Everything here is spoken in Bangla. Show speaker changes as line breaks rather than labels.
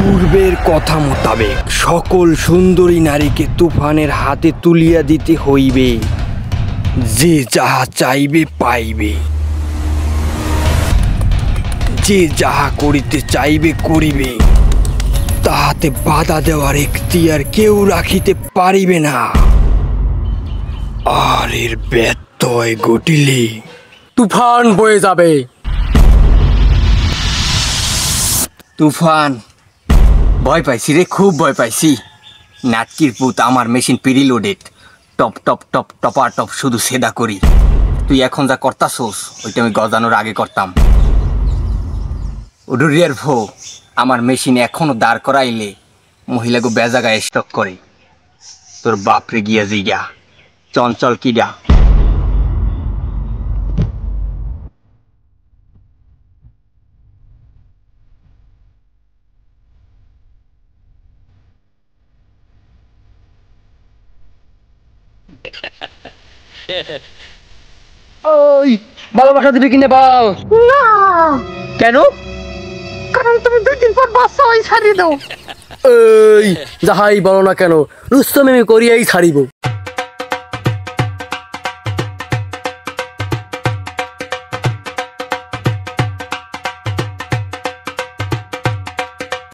পূর্বের কথা মোতাবেক সকল সুন্দরী নারীকে তুফানের হাতে তুলিয়া দিতে হইবে। যে যাহা চাইবে পাইবে, যে যাহা করিতে চাইবে করিবে, তাহাতে বাধা দেওয়ার এখতিয়ার কেউ রাখিতে পারিবে না। আর এর ব্যত্যয় ঘটিলে
তুফান বয়ে যাবে।
তুফান, ভয় পাইছি রে, খুব ভয় পাইছি। নাটকির পুত, আমার machine preloaded, top top top টপা টপ শুধু সেদা করি। তুই এখন যা করতাছোস ওইটা আমি গজানোর আগে করতাম। উডুরিয়ার ভো, আমার মেশিন এখনো দাঁড় করাইলে মহিলাকে বেজাগায় স্টক করে। তোর বাপরে গিয়া জিগা চঞ্চল কিডা।
ওই ভালোবাসা দিবি কিনে বল।
না,
কেন?
কারণ তুমি 2 দিন পর বাচ্চা হয়ে ছাড়িয়ে দাও।
এই যাহাই বলো না কেন, রুস্তম আমি করিয়াই ছাড়িব।